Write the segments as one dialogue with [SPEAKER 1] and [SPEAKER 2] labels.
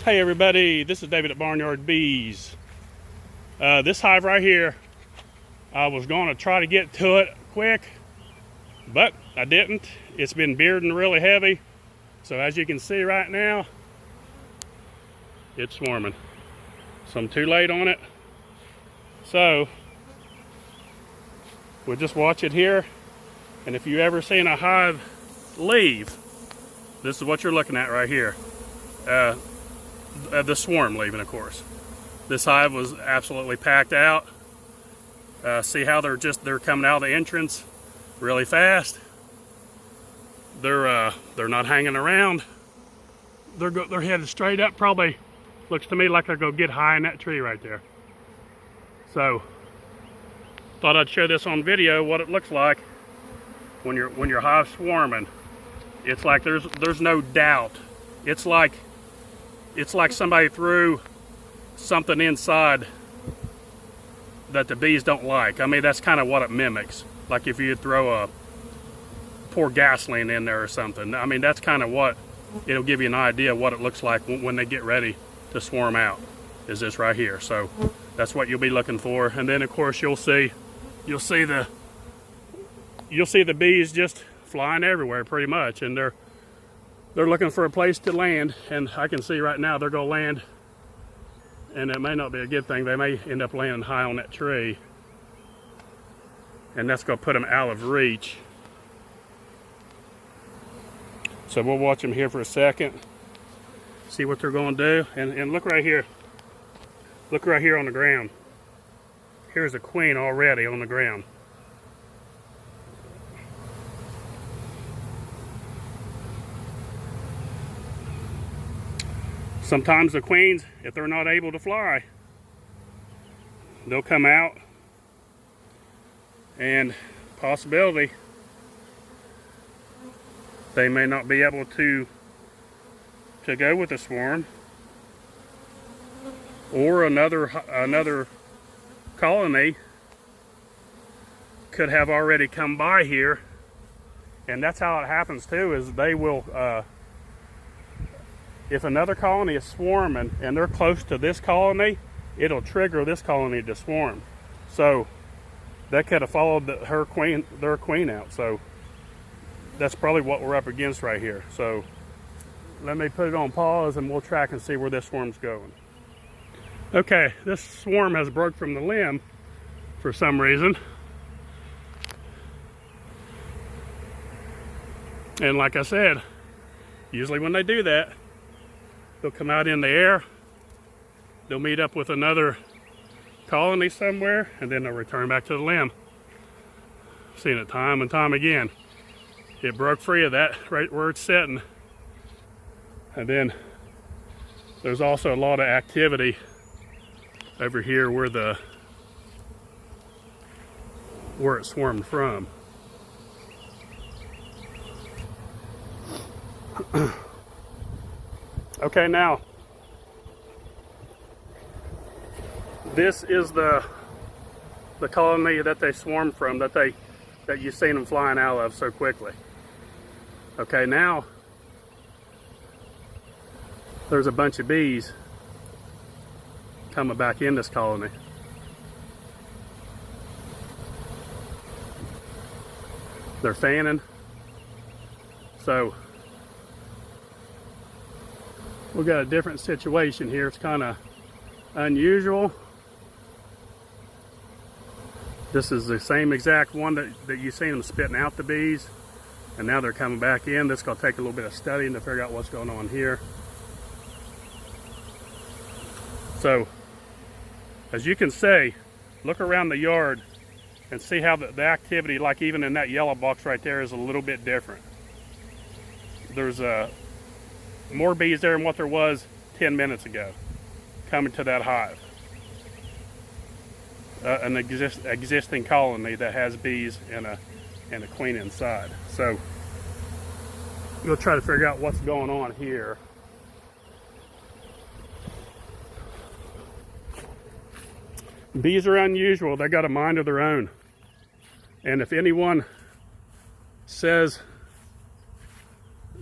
[SPEAKER 1] Hey everybody, this is David at Barnyard Bees. This hive right here, I was going to try to get to it quick, but I didn't. It's been bearding really heavy, so as you can see right now, it's swarming. So I'm too late on it. So we'll just watch it here, and if you ever seen a hive leave, this is what you're looking at right here. The swarm leaving, of course. This hive was absolutely packed out. See how they're coming out of the entrance really fast. They're not hanging around. They're headed straight up. Probably looks to me like they're gonna get high in that tree right there. So thought I'd show this on video what it looks like when your hive's swarming. It's like there's no doubt. It's like somebody threw something inside that the bees don't like. I mean, that's kind of what it mimics. Like if you pour gasoline in there or something. I mean, that's kind of what it'll give you an idea of what it looks like when they get ready to swarm out. Is this right here? So that's what you'll be looking for. And then of course you'll see the bees just flying everywhere pretty much, and they're looking for a place to land, and I can see right now they're going to land, and it may not be a good thing. They may end up landing high on that tree, and that's going to put them out of reach. So we'll watch them here for a second, see what they're going to do. And look right here. Look right here on the ground. Here's a queen already on the ground. Sometimes the queens, if they're not able to fly, they'll come out, and possibility they may not be able to go with the swarm, or another colony could have already come by here, and that's how it happens too. Is they will. If another colony is swarming and they're close to this colony, it'll trigger this colony to swarm. So that could have followed their queen out. So that's probably what we're up against right here. So let me put it on pause and we'll track and see where this swarm's going. Okay, this swarm has broke from the limb for some reason. And like I said, usually when they do that, they'll come out in the air, they'll meet up with another colony somewhere, and then they'll return back to the limb. I've seen it time and time again. It broke free of that right where it's sitting. And then there's also a lot of activity over here where it swarmed from. Okay, now this is the colony that they swarmed from, that you've seen them flying out of so quickly. Okay, now there's a bunch of bees coming back in this colony. They're fanning. So we've got a different situation here. It's kind of unusual. This is the same exact one that you've seen them spitting out the bees, and now they're coming back in. This is going to take a little bit of studying to figure out what's going on here. So as you can see, look around the yard and see how the activity, like even in that yellow box right there, is a little bit different. There's more bees there than what there was 10 minutes ago coming to that hive. An existing colony that has bees and a queen inside. So we'll try to figure out what's going on here. Bees are unusual. They got a mind of their own. And if anyone says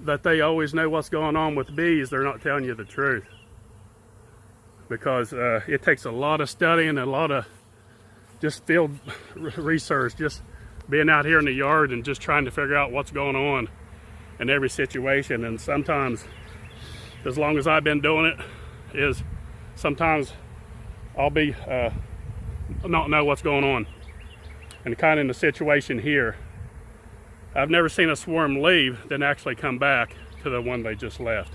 [SPEAKER 1] that they always know what's going on with bees, they're not telling you the truth. because it takes a lot of studying and a lot of just field research, just being out here in the yard and just trying to figure out what's going on in every situation. And sometimes, as long as I've been doing it, is sometimes I'll be not know what's going on. And kind of in the situation here, I've never seen a swarm leave then actually come back to the one they just left.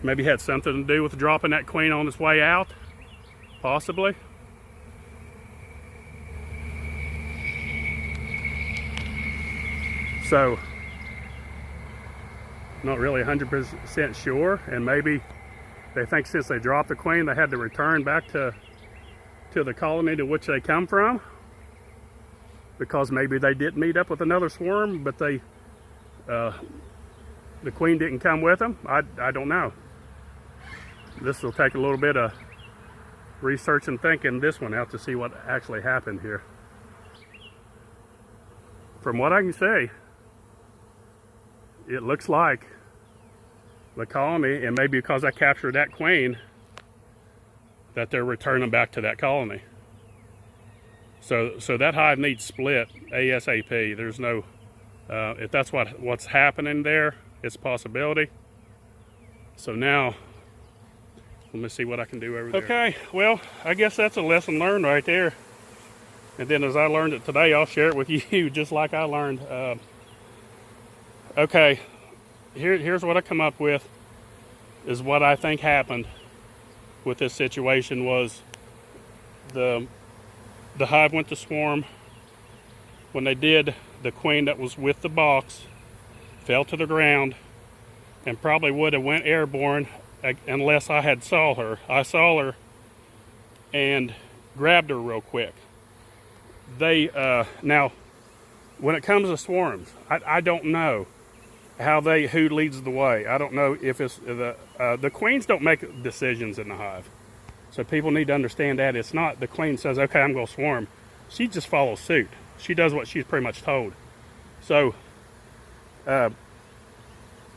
[SPEAKER 1] Maybe had something to do with dropping that queen on its way out, possibly. So, not really 100% sure, and maybe they think since they dropped the queen, they had to return back to the colony to which they come from, because maybe they did meet up with another swarm, but the queen didn't come with them. I don't know. This will take a little bit of research and thinking this one out to see what actually happened here. From what I can say, it looks like the colony, and maybe because I captured that queen, that they're returning back to that colony. So that hive needs split ASAP. There's no, if that's what's happening there, it's a possibility. So now, let me see what I can do over there. Okay, well, I guess that's a lesson learned right there. And then as I learned it today, I'll share it with you just like I learned. Okay, here's what I come up with, is what I think happened with this situation was the hive went to swarm. When they did, the queen that was with the box fell to the ground and probably would have went airborne unless I had saw her. I saw her and grabbed her real quick. They now, when it comes to swarms, I don't know who leads the way. I don't know if it's the queens don't make decisions in the hive. So people need to understand that it's not the queen says, okay, I'm going to swarm. She just follows suit. She does what she's pretty much told. So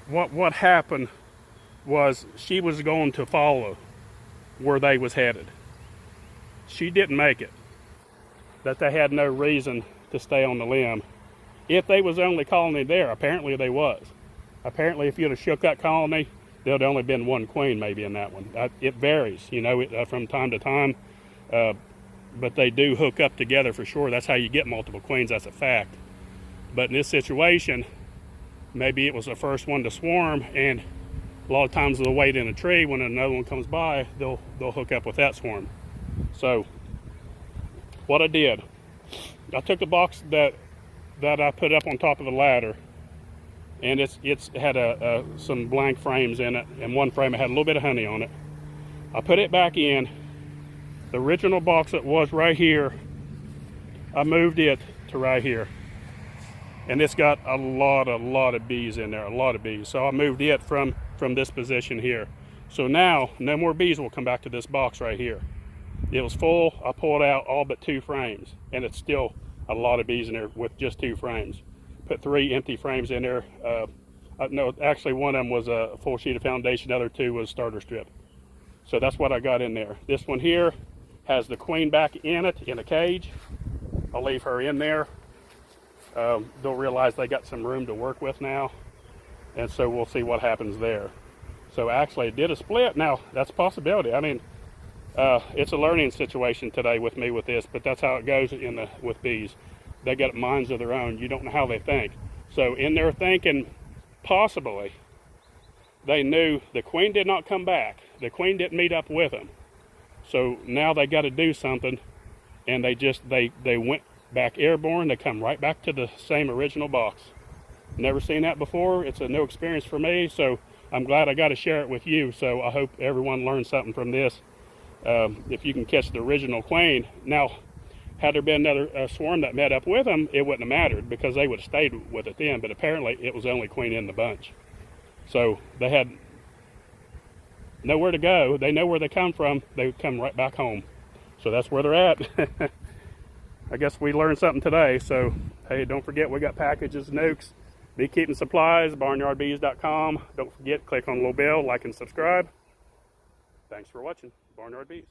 [SPEAKER 1] what happened was she was going to follow where they was headed. She didn't make it. That they had no reason to stay on the limb. If they was the only colony there, apparently they was. Apparently if you'd have shook that colony, there'd only been one queen maybe in that one. It varies, you know, from time to time. But they do hook up together for sure. That's how you get multiple queens, that's a fact. But in this situation, maybe it was the first one to swarm, and a lot of times they'll wait in a tree. When another one comes by, they'll hook up with that swarm. So what I did, I took the box that I put up on top of the ladder, and it's had some blank frames in it, and one frame had a little bit of honey on it. I put it back in. The original box that was right here, I moved it to right here, and it's got a lot of bees in there, a lot of bees. So I moved it from this position here. So now no more bees will come back to this box right here. It was full. I pulled out all but 2 frames, and it's still a lot of bees in there with just 2 frames. Put 3 empty frames in there. No, actually one of them was a full sheet of foundation. The other 2 was starter strip. So that's what I got in there. This one here has the queen back in it, in a cage. I'll leave her in there. They'll realize they got some room to work with now. And so we'll see what happens there. So actually it did a split. Now, that's a possibility. I mean, it's a learning situation today with me with this, but that's how it goes with bees. They got minds of their own. You don't know how they think. So in their thinking, possibly, they knew the queen did not come back. The queen didn't meet up with them. So now they got to do something, and they went back airborne. They come right back to the same original box. Never seen that before. It's a new experience for me, so I'm glad I got to share it with you. So I hope everyone learned something from this. If you can catch the original queen. Now, had there been another swarm that met up with them, it wouldn't have mattered because they would have stayed with it then, but apparently it was the only queen in the bunch. So they had nowhere to go. They know where they come from. They come right back home. So that's where they're at. I guess we learned something today. So, hey, don't forget we got packages, Nucs, Beekeeping supplies, barnyardbees.com. Don't forget, click on the little bell, like and subscribe. Thanks for watching. Barnyard Bees.